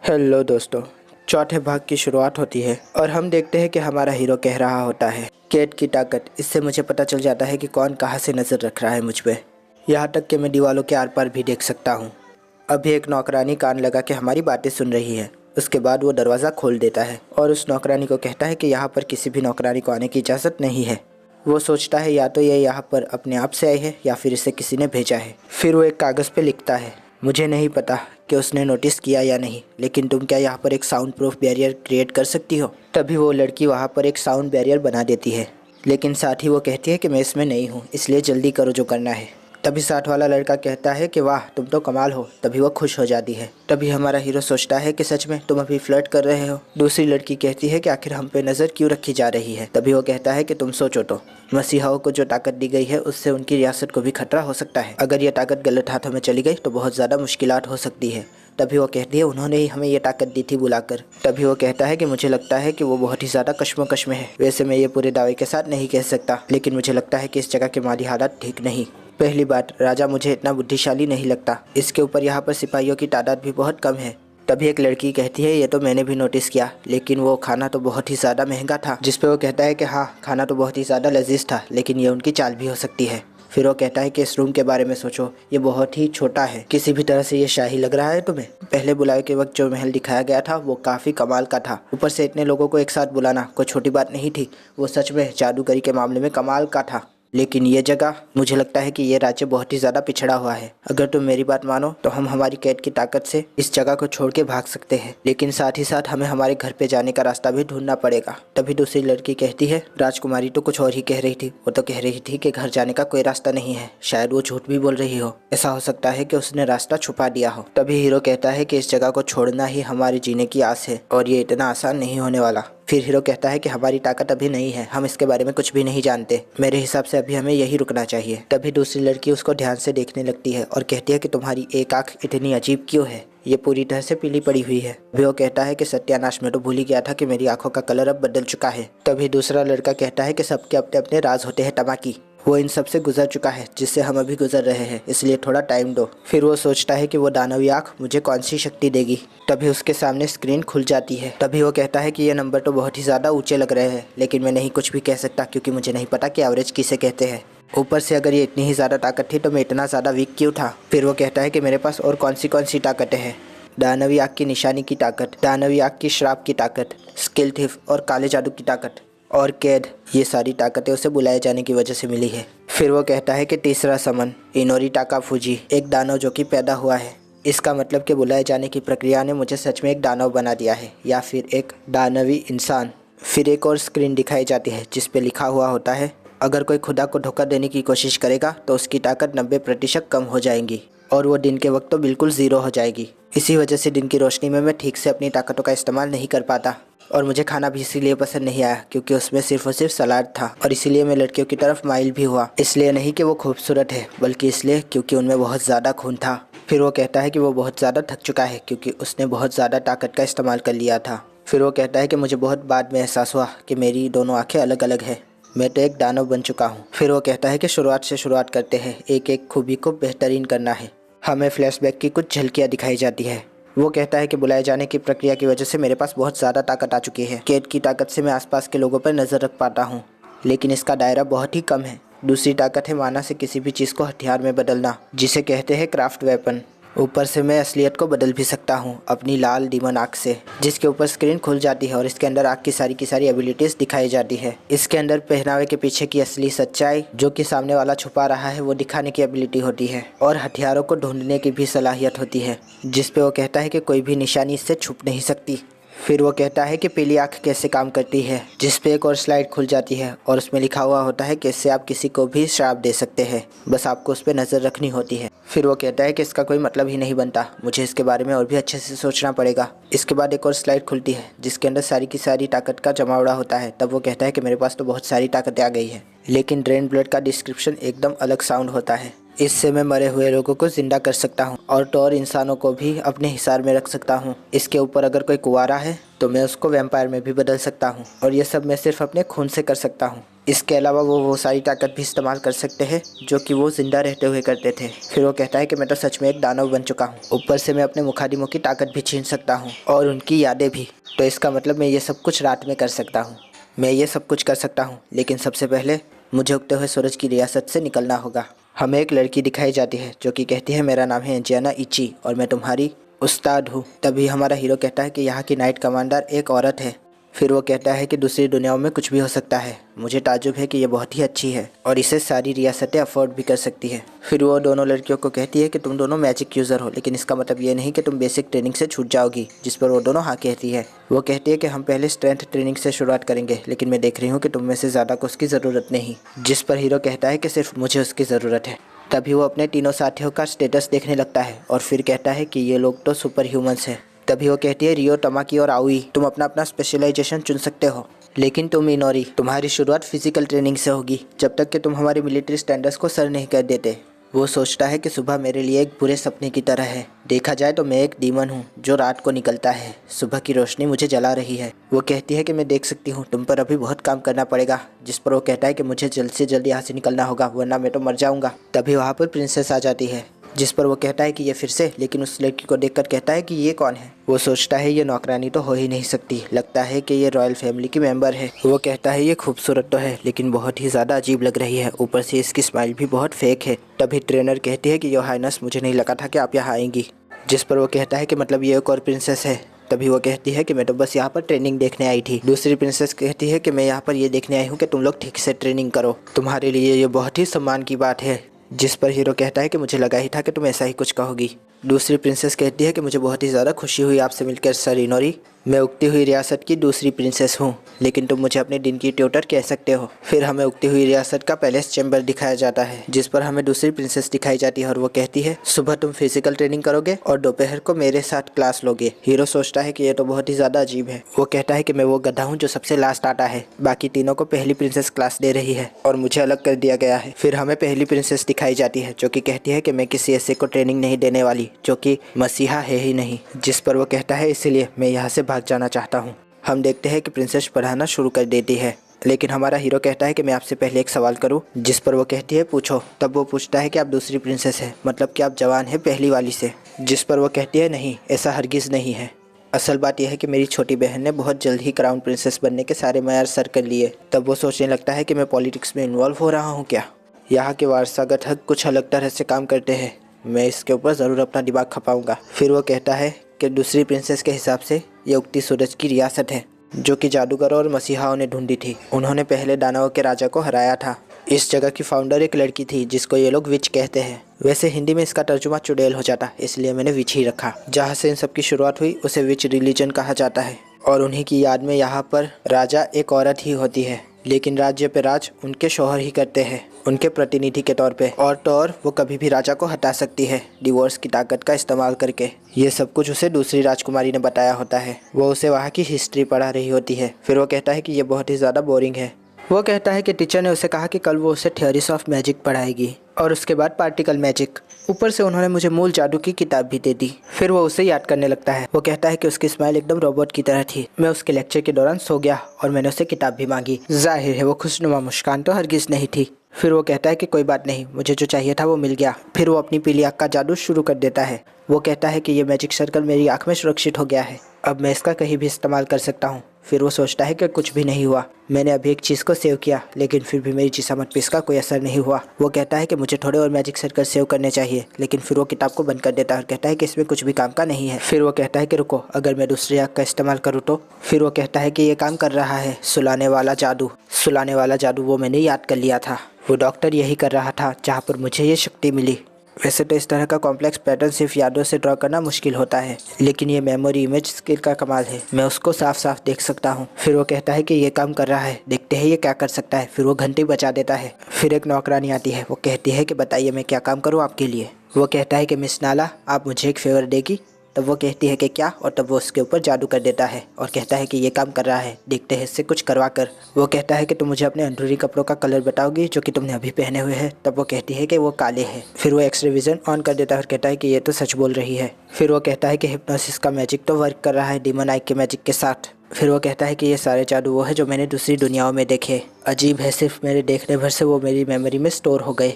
Hello दोस्तों, चौथे भाग की शुरुआत होती है और हम देखते हैं कि हमारा हीरो कह रहा होता है कैट की ताकत। इससे मुझे पता चल जाता है कि कौन कहाँ से नज़र रख रहा है मुझ पे। यहाँ तक कि मैं दीवालों के आर पार भी देख सकता हूँ। अभी एक नौकरानी कान लगा के हमारी बातें सुन रही है। उसके बाद वो दरवाज़ा खोल देता है और उस नौकरानी को कहता है कि यहाँ पर किसी भी नौकरानी को आने की इजाज़त नहीं है। वो सोचता है या तो ये यहाँ पर अपने आप से आई है या फिर इसे किसी ने भेजा है। फिर वो एक कागज़ पे लिखता है, मुझे नहीं पता कि उसने नोटिस किया या नहीं, लेकिन तुम क्या यहाँ पर एक साउंड प्रूफ बैरियर क्रिएट कर सकती हो। तभी वो लड़की वहाँ पर एक साउंड बैरियर बना देती है, लेकिन साथ ही वो कहती है कि मैं इसमें नहीं हूँ, इसलिए जल्दी करो जो करना है। तभी साथ वाला लड़का कहता है कि वाह तुम तो कमाल हो। तभी वो खुश हो जाती है। तभी हमारा हीरो सोचता है कि सच में तुम अभी फ्लर्ट कर रहे हो। दूसरी लड़की कहती है कि आखिर हम पे नज़र क्यों रखी जा रही है। तभी वो कहता है कि तुम सोचो तो, मसीहाओं को जो ताकत दी गई है उससे उनकी रियासत को भी खतरा हो सकता है। अगर ये ताकत गलत हाथों में चली गई तो बहुत ज़्यादा मुश्किलात हो सकती है। तभी वो कहती है उन्होंने ही हमें ये ताकत दी थी बुलाकर। तभी वो कहता है कि मुझे लगता है कि वो बहुत ही ज़्यादा कश्मकश में है। वैसे मैं ये पूरे दावे के साथ नहीं कह सकता, लेकिन मुझे लगता है कि इस जगह के माली हालात ठीक नहीं। पहली बात, राजा मुझे इतना बुद्धिशाली नहीं लगता। इसके ऊपर यहाँ पर सिपाहियों की तादाद भी बहुत कम है। तभी एक लड़की कहती है ये तो मैंने भी नोटिस किया, लेकिन वो खाना तो बहुत ही ज़्यादा महंगा था। जिस पे वो कहता है कि हाँ खाना तो बहुत ही ज़्यादा लजीज था, लेकिन ये उनकी चाल भी हो सकती है। फिर वो कहता है कि इस रूम के बारे में सोचो, ये बहुत ही छोटा है, किसी भी तरह से ये शाही लग रहा है तुम्हें। पहले बुलावे के वक्त जो महल दिखाया गया था वो काफ़ी कमाल का था। ऊपर से इतने लोगों को एक साथ बुलाना कोई छोटी बात नहीं थी। वो सच में जादूगरी के मामले में कमाल का था। लेकिन ये जगह, मुझे लगता है कि ये राज्य बहुत ही ज़्यादा पिछड़ा हुआ है। अगर तुम मेरी बात मानो तो हम हमारी कैद की ताकत से इस जगह को छोड़ के भाग सकते हैं, लेकिन साथ ही साथ हमें हमारे घर पे जाने का रास्ता भी ढूंढना पड़ेगा। तभी दूसरी लड़की कहती है राजकुमारी तो कुछ और ही कह रही थी। वो तो कह रही थी कि घर जाने का कोई रास्ता नहीं है। शायद वो झूठ भी बोल रही हो। ऐसा हो सकता है कि उसने रास्ता छुपा दिया हो। तभी हीरो कहता है कि इस जगह को छोड़ना ही हमारे जीने की आस है और ये इतना आसान नहीं होने वाला। फिर हीरो कहता है कि हमारी ताकत अभी नहीं है, हम इसके बारे में कुछ भी नहीं जानते। मेरे हिसाब से अभी हमें यही रुकना चाहिए। तभी दूसरी लड़की उसको ध्यान से देखने लगती है और कहती है कि तुम्हारी एक आंख इतनी अजीब क्यों है, ये पूरी तरह से पीली पड़ी हुई है। तभी वो कहता है कि सत्यानाश, मैं तो भूल ही गया था कि मेरी आंखों का कलर अब बदल चुका है। तभी दूसरा लड़का कहता है कि सबके अपने अपने राज होते हैं तमाकी, वो इन सब से गुजर चुका है जिससे हम अभी गुजर रहे हैं, इसलिए थोड़ा टाइम दो। फिर वो सोचता है कि वो दानवी आँख मुझे कौन सी शक्ति देगी। तभी उसके सामने स्क्रीन खुल जाती है। तभी वो कहता है कि ये नंबर तो बहुत ही ज़्यादा ऊंचे लग रहे हैं, लेकिन मैं नहीं कुछ भी कह सकता क्योंकि मुझे नहीं पता कि एवरेज किसे कहते हैं। ऊपर से अगर ये इतनी ही ज़्यादा ताकत थी तो मैं इतना ज़्यादा वीक क्यों था। फिर वो कहता है कि मेरे पास और कौन सी ताकतें हैं। दानवी आँख की निशानी की ताकत, दानवी आँख की श्राप की ताकत, स्किल थिफ और काले जादू की ताकत और कैद, ये सारी ताकतें उसे बुलाए जाने की वजह से मिली है। फिर वो कहता है कि तीसरा समन, इनोरी टाका फूजी, एक दानव जो कि पैदा हुआ है। इसका मतलब कि बुलाए जाने की प्रक्रिया ने मुझे सच में एक दानव बना दिया है या फिर एक दानवी इंसान। फिर एक और स्क्रीन दिखाई जाती है जिस पे लिखा हुआ होता है अगर कोई खुदा को धोखा देने की कोशिश करेगा तो उसकी ताकत 90% कम हो जाएगी और वो दिन के वक्त तो बिल्कुल ज़ीरो हो जाएगी। इसी वजह से दिन की रोशनी में मैं ठीक से अपनी ताकतों का इस्तेमाल नहीं कर पाता। और मुझे खाना भी इसीलिए पसंद नहीं आया क्योंकि उसमें सिर्फ और सिर्फ सलाद था, और इसीलिए मैं लड़कियों की तरफ माइल भी हुआ। इसलिए नहीं कि वो खूबसूरत है, बल्कि इसलिए क्योंकि उनमें बहुत ज़्यादा खून था। फिर वो कहता है कि वो बहुत ज़्यादा थक चुका है क्योंकि उसने बहुत ज़्यादा ताकत का इस्तेमाल कर लिया था। फिर वो कहता है कि मुझे बहुत बाद में एहसास हुआ कि मेरी दोनों आँखें अलग अलग है, मैं तो एक दानव बन चुका हूँ। फिर वो कहता है कि शुरुआत से शुरुआत करते हैं, एक एक खूबी को बेहतरीन करना है। हमें फ्लैशबैक की कुछ झलकियाँ दिखाई जाती है। वो कहता है कि बुलाए जाने की प्रक्रिया की वजह से मेरे पास बहुत ज़्यादा ताकत आ चुकी है। कैद की ताकत से मैं आसपास के लोगों पर नज़र रख पाता हूँ, लेकिन इसका दायरा बहुत ही कम है। दूसरी ताकत है माना से किसी भी चीज़ को हथियार में बदलना, जिसे कहते हैं क्राफ्ट वेपन। ऊपर से मैं असलियत को बदल भी सकता हूँ अपनी लाल डीमन आँख से, जिसके ऊपर स्क्रीन खुल जाती है और इसके अंदर आँख की सारी एबिलिटीज़ दिखाई जाती है। इसके अंदर पहनावे के पीछे की असली सच्चाई जो कि सामने वाला छुपा रहा है वो दिखाने की एबिलिटी होती है, और हथियारों को ढूंढने की भी सलाहियत होती है, जिस पे वो कहता है कि कोई भी निशानी इससे छुप नहीं सकती। फिर वो कहता है कि पीली आँख कैसे काम करती है, जिस पे एक और स्लाइड खुल जाती है और उसमें लिखा हुआ होता है कि इससे आप किसी को भी श्राप दे सकते हैं, बस आपको उस पर नज़र रखनी होती है। फिर वो कहता है कि इसका कोई मतलब ही नहीं बनता, मुझे इसके बारे में और भी अच्छे से सोचना पड़ेगा। इसके बाद एक और स्लाइड खुलती है जिसके अंदर सारी की सारी ताकत का जमावड़ा होता है। तब वो कहता है कि मेरे पास तो बहुत सारी ताकतें आ गई है, लेकिन ड्रेन ब्लड का डिस्क्रिप्शन एकदम अलग साउंड होता है। इससे मैं मरे हुए लोगों को जिंदा कर सकता हूँ और तो और इंसानों को भी अपने हिसार में रख सकता हूँ। इसके ऊपर अगर कोई कुंवारा है तो मैं उसको वैम्पायर में भी बदल सकता हूँ और ये सब मैं सिर्फ अपने खून से कर सकता हूँ। इसके अलावा वो सारी ताकत भी इस्तेमाल कर सकते हैं जो कि वो जिंदा रहते हुए करते थे। फिर वो कहता है कि मैं तो सच में एक दानव बन चुका हूँ, ऊपर से मैं अपने मुखादिमों की ताकत भी छीन सकता हूँ और उनकी यादें भी। तो इसका मतलब मैं ये सब कुछ रात में कर सकता हूँ। मैं ये सब कुछ कर सकता हूँ, लेकिन सबसे पहले मुझे उगते हुए सूरज की रियासत से निकलना होगा। हमें एक लड़की दिखाई जाती है जो कि कहती है मेरा नाम है एंजियाना इची और मैं तुम्हारी उस्ताद हूँ। तभी हमारा हीरो कहता है कि यहाँ की नाइट कमांडर एक औरत है। फिर वो कहता है कि दूसरी दुनियाओं में कुछ भी हो सकता है। मुझे ताज्जुब है कि ये बहुत ही अच्छी है और इसे सारी रियासतें अफोर्ड भी कर सकती है। फिर वो दोनों लड़कियों को कहती है कि तुम दोनों मैजिक यूज़र हो, लेकिन इसका मतलब ये नहीं कि तुम बेसिक ट्रेनिंग से छूट जाओगी। जिस पर वो दोनों हाँ कहती है। वो कहती है कि हम पहले स्ट्रेंथ ट्रेनिंग से शुरुआत करेंगे, लेकिन मैं देख रही हूँ कि तुम में से ज़्यादा को उसकी ज़रूरत नहीं। जिस पर हीरो कहता है कि सिर्फ मुझे उसकी ज़रूरत है। तभी वो अपने तीनों साथियों का स्टेटस देखने लगता है और फिर कहता है कि ये लोग तो सुपर ह्यूमंस हैं। तभी वो कहती है रियो, तमाकी और आउई, तुम अपना अपना स्पेशलाइजेशन चुन सकते हो, लेकिन तुम इनोरी, तुम्हारी शुरुआत फिजिकल ट्रेनिंग से होगी जब तक कि तुम हमारी मिलिट्री स्टैंडर्ड्स को सर नहीं कर देते। वो सोचता है कि सुबह मेरे लिए एक बुरे सपने की तरह है। देखा जाए तो मैं एक डीमन हूँ जो रात को निकलता है। सुबह की रोशनी मुझे जला रही है। वो कहती है कि मैं देख सकती हूँ, तुम पर अभी बहुत काम करना पड़ेगा। जिस पर वो कहता है कि मुझे जल्द से जल्द यहाँ से निकलना होगा वरना मैं तो मर जाऊँगा। तभी वहाँ पर प्रिंसेस आ जाती है, जिस पर वो कहता है कि ये फिर से, लेकिन उस लड़की को देखकर कहता है कि ये कौन है। वो सोचता है ये नौकरानी तो हो ही नहीं सकती, लगता है कि ये रॉयल फैमिली की मेंबर है। वो कहता है ये खूबसूरत तो है लेकिन बहुत ही ज़्यादा अजीब लग रही है, ऊपर से इसकी स्माइल भी बहुत फेक है। तभी ट्रेनर कहती है कि योर हाइनेस, मुझे नहीं लगा था कि आप यहाँ आएंगी। जिस पर वो कहता है कि मतलब ये एक और प्रिंसेस है। तभी वो कहती है कि मैं तो बस यहाँ पर ट्रेनिंग देखने आई थी। दूसरी प्रिंसेस कहती है कि मैं यहाँ पर ये देखने आई हूँ कि तुम लोग ठीक से ट्रेनिंग करो, तुम्हारे लिए ये बहुत ही सम्मान की बात है। जिस पर हीरो कहता है कि मुझे लगा ही था कि तुम ऐसा ही कुछ कहोगी। दूसरी प्रिंसेस कहती है कि मुझे बहुत ही ज़्यादा खुशी हुई आपसे मिलकर सर इनोरी। मैं उगती हुई रियासत की दूसरी प्रिंसेस हूँ, लेकिन तुम मुझे अपने दिन की ट्यूटर कह सकते हो। फिर हमें उगती हुई रियासत का पैलेस चैम्बर दिखाया जाता है, जिस पर हमें दूसरी प्रिंसेस दिखाई जाती है और वो कहती है सुबह तुम फिजिकल ट्रेनिंग करोगे और दोपहर को मेरे साथ क्लास लोगे। हीरो सोचता है कि ये तो बहुत ही ज़्यादा अजीब है। वो कहता है कि मैं वो गधा हूँ जो सबसे लास्ट आता है, बाकी तीनों को पहली प्रिंसेस क्लास दे रही है और मुझे अलग कर दिया गया है। फिर हमें पहली प्रिंसेस दिखाई जाती है जो कि कहती है कि मैं किसी ऐसे को ट्रेनिंग नहीं देने वाली जो कि मसीहा है ही नहीं। जिस पर वो कहता है इसीलिए मैं यहाँ से भाग जाना चाहता हूँ। हम देखते हैं कि प्रिंसेस पढ़ाना शुरू कर देती है, लेकिन हमारा हीरो कहता है कि मैं आपसे पहले एक सवाल करूं। जिस पर वो कहती है पूछो। तब वो पूछता है कि आप दूसरी प्रिंसेस हैं, मतलब कि आप जवान हैं पहली वाली से। जिस पर वो कहती है नहीं, ऐसा हरगिज़ नहीं है। असल बात यह है कि मेरी छोटी बहन ने बहुत जल्द ही क्राउन प्रिंसेस बनने के सारे मयार सर कर लिए। तब वो सोचने लगता है कि मैं पॉलिटिक्स में इन्वॉल्व हो रहा हूँ क्या। यहाँ के वारसागत हक कुछ अलग तरह से काम करते हैं, मैं इसके ऊपर ज़रूर अपना दिमाग खपाऊंगा। फिर वो कहता है कि दूसरी प्रिंसेस के हिसाब से ये उगती सूरज की रियासत है जो कि जादूगरों और मसीहाओं ने ढूंढी थी। उन्होंने पहले दानवों के राजा को हराया था। इस जगह की फाउंडर एक लड़की थी जिसको ये लोग विच कहते हैं। वैसे हिंदी में इसका तर्जुमा चुड़ैल हो जाता, इसलिए मैंने विच ही रखा। जहाँ से इन सब की शुरुआत हुई उसे विच रिलीजन कहा जाता है और उन्हीं की याद में यहाँ पर राजा एक औरत ही होती है, लेकिन राज्य पे राज उनके शौहर ही करते हैं, उनके प्रतिनिधि के तौर पे। और तो और वो कभी भी राजा को हटा सकती है डिवोर्स की ताकत का इस्तेमाल करके। ये सब कुछ उसे दूसरी राजकुमारी ने बताया होता है। वो उसे वहाँ की हिस्ट्री पढ़ा रही होती है। फिर वो कहता है कि ये बहुत ही ज़्यादा बोरिंग है। वो कहता है कि टीचर ने उसे कहा कि कल वो उसे थ्योरीज ऑफ मैजिक पढ़ाएगी और उसके बाद पार्टिकल मैजिक। ऊपर से उन्होंने मुझे मूल जादू की किताब भी दे दी। फिर वो उसे याद करने लगता है। वो कहता है कि उसकी स्माइल एकदम रोबोट की तरह थी। मैं उसके लेक्चर के दौरान सो गया और मैंने उससे किताब भी मांगी। जाहिर है वो खुशनुमा मुस्कान तो हरगिज़ नहीं थी। फिर वो कहता है कि कोई बात नहीं, मुझे जो चाहिए था वो मिल गया। फिर वो अपनी पीली आँख का जादू शुरू कर देता है। वो कहता है कि ये मैजिक सर्कल मेरी आँख में सुरक्षित हो गया है, अब मैं इसका कहीं भी इस्तेमाल कर सकता हूँ। फिर वो सोचता है कि कुछ भी नहीं हुआ, मैंने अभी एक चीज़ को सेव किया लेकिन फिर भी मेरी जिसामत पे इसका कोई असर नहीं हुआ। वो कहता है कि मुझे थोड़े और मैजिक सर्कल सेव करने चाहिए, लेकिन फिर वो किताब को बंद कर देता है और कहता है कि इसमें कुछ भी काम का नहीं है। फिर वो कहता है कि रुको, अगर मैं दूसरी आँख का इस्तेमाल करूँ तो। फिर वो कहता है कि ये काम कर रहा है, सुलाने वाला जादू। सुलाने वाला जादू वो मैंने याद कर लिया था, वो डॉक्टर यही कर रहा था जहाँ पर मुझे ये शक्ति मिली। वैसे तो इस तरह का कॉम्प्लेक्स पैटर्न सिर्फ यादों से ड्रॉ करना मुश्किल होता है, लेकिन ये मेमोरी इमेज स्किल का कमाल है, मैं उसको साफ साफ देख सकता हूँ। फिर वो कहता है कि ये काम कर रहा है, देखते हैं ये क्या कर सकता है। फिर वो घंटी बजा देता है। फिर एक नौकरानी आती है। वो कहती है कि बताइए मैं क्या काम करूँ आपके लिए। वो कहता है कि मिस नाला, आप मुझे एक फेवर देगी। तब वो कहती है कि क्या, और तब वो उसके ऊपर जादू कर देता है और कहता है कि ये काम कर रहा है, देखते हैं इससे कुछ करवा कर। वो कहता है कि तुम मुझे अपने अंदरूनी कपड़ों का कलर बताओगी जो कि तुमने अभी पहने हुए हैं। तब वो कहती है कि वो काले हैं। फिर वो एक्सरे विजन ऑन कर देता है और कहता है कि ये तो सच बोल रही है। फिर वो कहता है कि हिप्नोसिस का मैजिक तो वर्क कर रहा है डीमन आई के मैजिक के साथ। फिर वो कहता है कि ये सारे जादू वो है जो मैंने दूसरी दुनियाओं में देखे, अजीब है, सिर्फ मेरे देखने भर से वो मेरी मेमोरी में स्टोर हो गए।